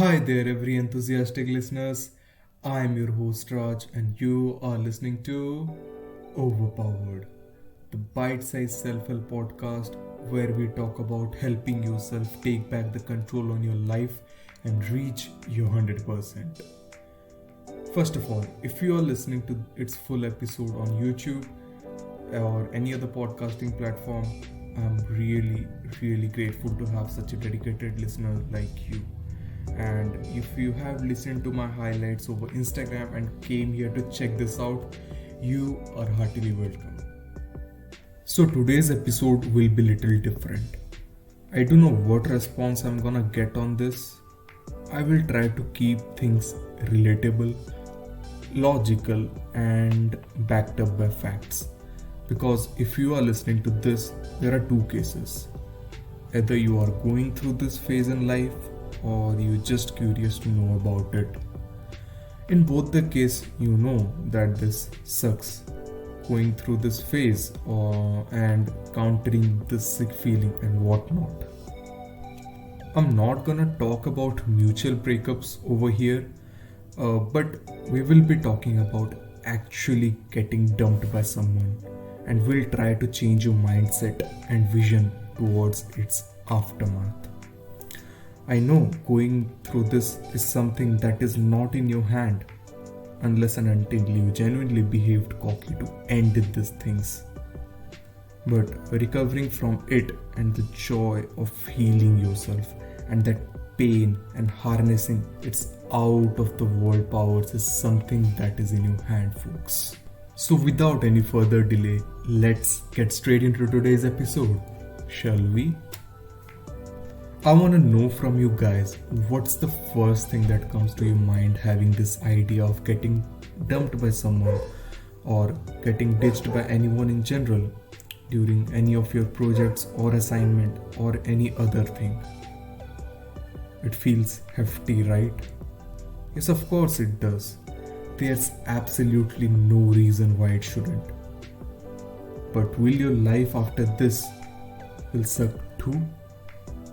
Hi there, every enthusiastic listeners. I'm your host Raj, and you are listening to Overpowered, the bite sized self help podcast where we talk about helping yourself take back the control on your life and reach your 100%. First of all, if you are listening to its full episode on YouTube or any other podcasting platform, I'm really grateful to have such a dedicated listener like you. And if you have listened to my highlights over Instagram and came here to check this out, you are heartily welcome. So today's episode will be little different. I don't know what response I'm gonna get on this. I will try to keep things relatable, logical, and backed up by facts. Because if you are listening to this, there are two cases. Either you are going through this phase in life or you're just curious to know about it. In both the case, you know that this sucks. Going through this phase and countering this sick feeling and whatnot. I'm not gonna talk about mutual breakups over here, but we will be talking about actually getting dumped by someone, and we'll try to change your mindset and vision towards its aftermath. I know going through this is something that is not in your hand unless and until you genuinely behaved cocky to end these things. But recovering from it and the joy of healing yourself and that pain and harnessing its out of the world powers is something that is in your hand, folks. So without any further delay, let's get straight into today's episode, shall we? I want to know from you guys, what's the first thing that comes to your mind having this idea of getting dumped by someone or getting ditched by anyone in general during any of your projects or assignment or any other thing? It feels hefty, right? Yes, of course it does. There's absolutely no reason why it shouldn't. But will your life after this will suck too?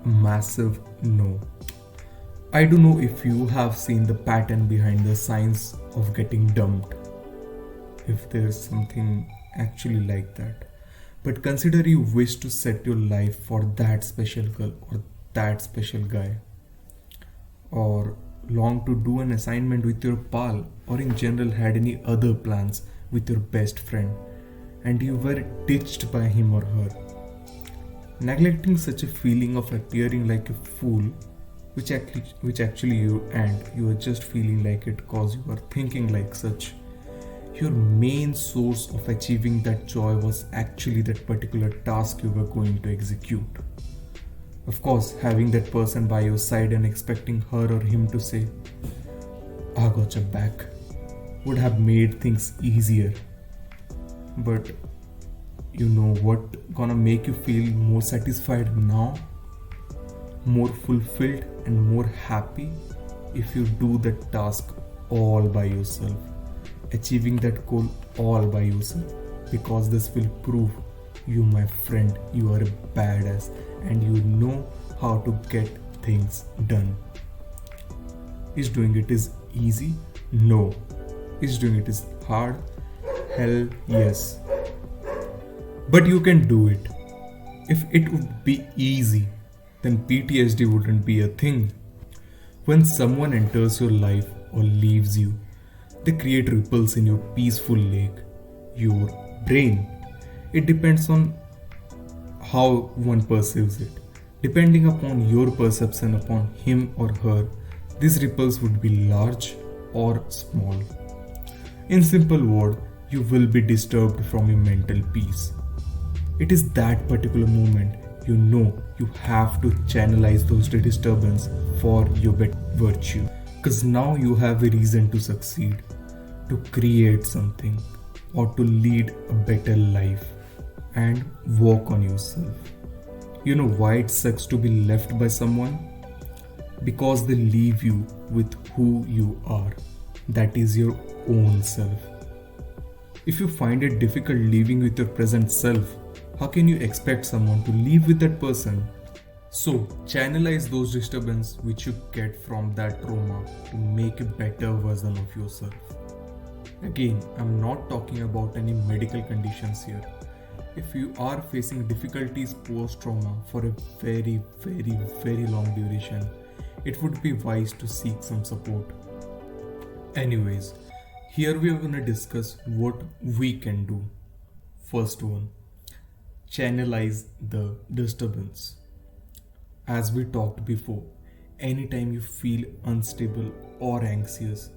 Massive no. I don't know if you have seen the pattern behind the signs of getting dumped, if there's something actually like that. But consider you wish to set your life for that special girl or that special guy, or long to do an assignment with your pal, or in general had any other plans with your best friend, and you were ditched by him or her. Neglecting such a feeling of appearing like a fool, which actually you are just feeling like it cause you are thinking like such. Your main source of achieving that joy was actually that particular task you were going to execute. Of course, having that person by your side and expecting her or him to say, "I got your back," would have made things easier. But you know what gonna make you feel more satisfied now, more fulfilled and more happy? If you do that task all by yourself, achieving that goal all by yourself, because this will prove you, my friend, you are a badass and you know how to get things done. Is doing it is easy? No. Is doing it is hard? Hell yes. But you can do it. If it would be easy, then PTSD wouldn't be a thing. When someone enters your life or leaves you, they create ripples in your peaceful lake, your brain. It depends on how one perceives it. Depending upon your perception upon him or her, these ripples would be large or small. In simple word, you will be disturbed from your mental peace. It is that particular moment you know you have to channelize those disturbance for your virtue. Because now you have a reason to succeed, to create something, or to lead a better life and work on yourself. You know why it sucks to be left by someone? Because they leave you with who you are. That is your own self. If you find it difficult living with your present self, how can you expect someone to live with that person? So channelize those disturbances which you get from that trauma to make a better version of yourself. Again, I'm not talking about any medical conditions here. If you are facing difficulties post-trauma for a very long duration, it would be wise to seek some support. Anyways, here we are going to discuss what we can do. First one, channelize the disturbance. As we talked before, anytime you feel unstable or anxious,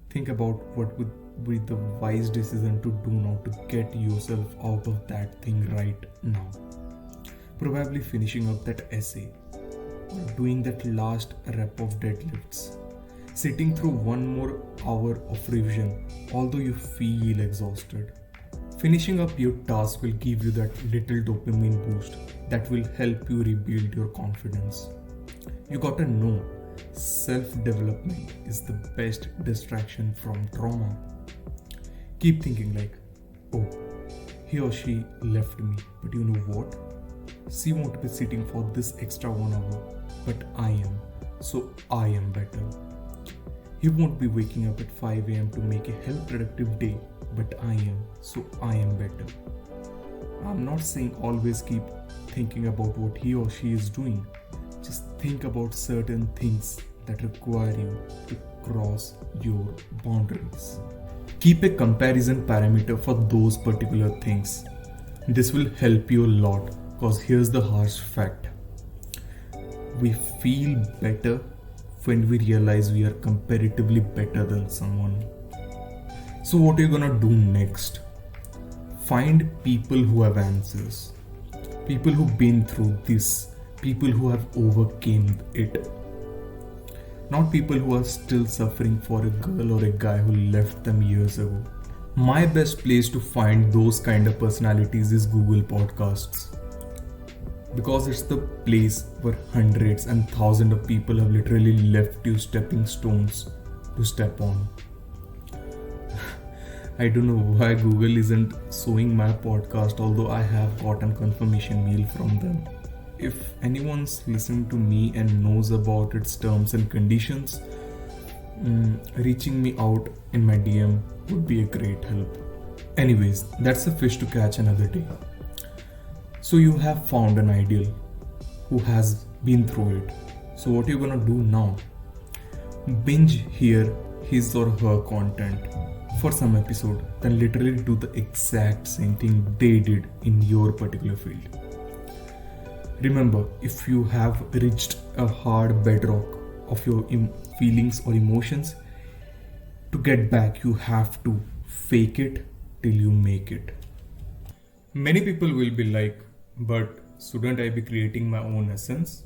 think about what would be the wise decision to do now to get yourself out of that thing right now. Probably finishing up that essay, or doing that last rep of deadlifts, sitting through one more hour of revision although you feel exhausted. Finishing up your task will give you that little dopamine boost that will help you rebuild your confidence. You gotta know, self-development is the best distraction from trauma. Keep thinking like, oh, he or she left me, but you know what? She won't be sitting for this extra 1 hour, but I am, so I am better. He won't be waking up at 5 am to make a hell productive day, but I am, so I am better. I'm not saying always keep thinking about what he or she is doing. Just think about certain things that require you to cross your boundaries. Keep a comparison parameter for those particular things. This will help you a lot, because here's the harsh fact. We feel better when we realize we are comparatively better than someone. So what are you gonna do next? Find people who have answers. People who've been through this. People who have overcame it. Not people who are still suffering for a girl or a guy who left them years ago. My best place to find those kind of personalities is Google Podcasts. Because it's the place where hundreds and thousands of people have literally left you stepping stones to step on. I don't know why Google isn't showing my podcast, although I have gotten confirmation mail from them. If anyone's listening to me and knows about its terms and conditions, reaching me out in my DM would be a great help. Anyways, that's a fish to catch another day. So you have found an ideal who has been through it. So what are you gonna do now? Binge hear his or her content for some episode, then literally do the exact same thing they did in your particular field. Remember, if you have reached a hard bedrock of your feelings or emotions, to get back you have to fake it till you make it. Many people will be like, but shouldn't I be creating my own essence?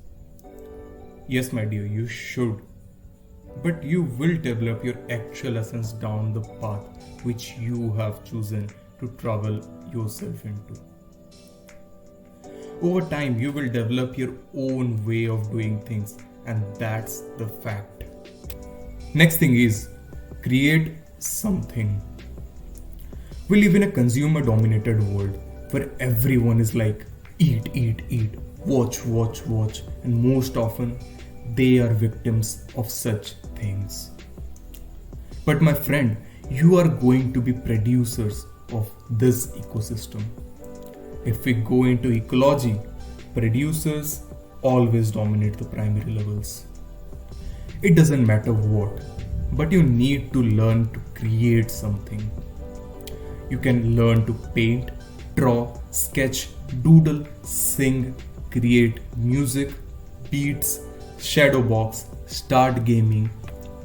Yes, my dear, you should. But you will develop your actual essence down the path which you have chosen to travel yourself into. Over time, you will develop your own way of doing things, and that's the fact. Next thing is, create something. We live in a consumer-dominated world where everyone is like, eat, watch, and most often, they are victims of such things. But my friend, you are going to be producers of this ecosystem. If we go into ecology, producers always dominate the primary levels. It doesn't matter what, but you need to learn to create something. You can learn to paint, draw, sketch, doodle, sing, create music, beats, shadow box, start gaming.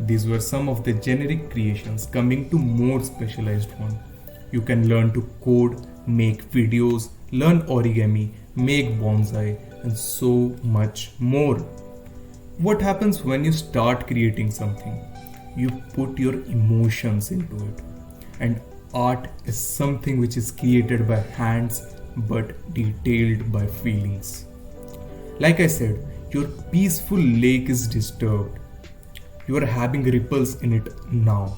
These were some of the generic creations. Coming to more specialized one, you can learn to code, make videos, learn origami, make bonsai, and so much more. What happens when you start creating something? You put your emotions into it. And art is something which is created by hands but detailed by feelings. Like I said, your peaceful lake is disturbed. You are having ripples in it now.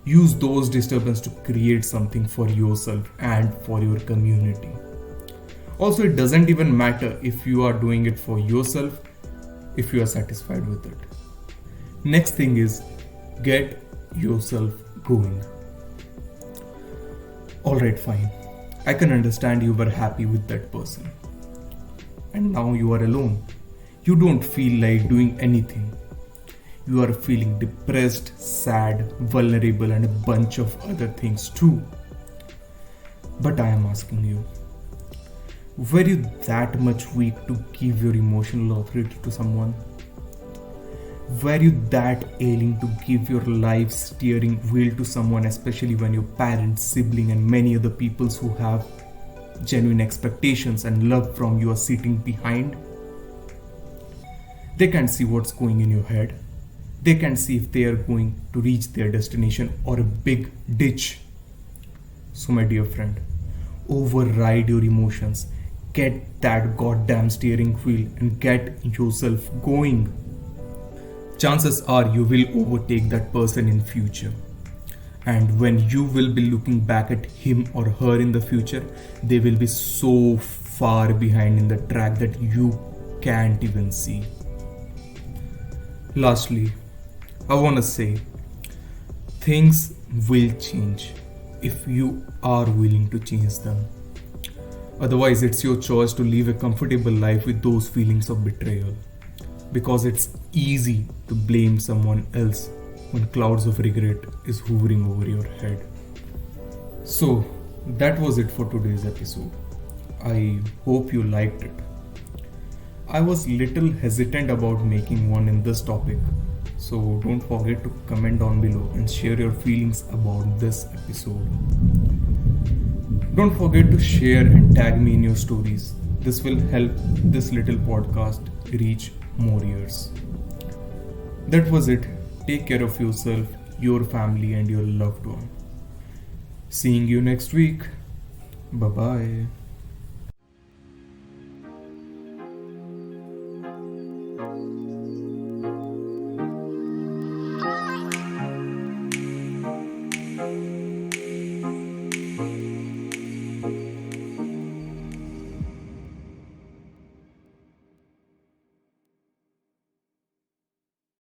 Use those disturbances to create something for yourself and for your community. Also, it doesn't even matter if you are doing it for yourself, if you are satisfied with it. Next thing is get yourself going. Alright, fine. I can understand you were happy with that person. And now you are alone. You don't feel like doing anything. You are feeling depressed, sad, vulnerable, and a bunch of other things too. But I am asking you, were you that much weak to give your emotional authority to someone? Were you that ailing to give your life steering wheel to someone, especially when your parents, sibling, and many other peoples who have genuine expectations and love from you are sitting behind? They can't see what's going in your head. They can't see if they are going to reach their destination or a big ditch. So, my dear friend, override your emotions. Get that goddamn steering wheel and get yourself going. Chances are you will overtake that person in future. And when you will be looking back at him or her in the future, they will be so far behind in the track that you can't even see. Lastly, I want to say things will change if you are willing to change them. Otherwise, it's your choice to live a comfortable life with those feelings of betrayal. Because it's easy to blame someone else when clouds of regret is hovering over your head. So, that was it for today's episode. I hope you liked it. I was little hesitant about making one in this topic, so don't forget to comment down below and share your feelings about this episode. Don't forget to share and tag me in your stories. This will help this little podcast reach more ears. That was it. Take care of yourself, your family, and your loved one. Seeing you next week. Bye bye.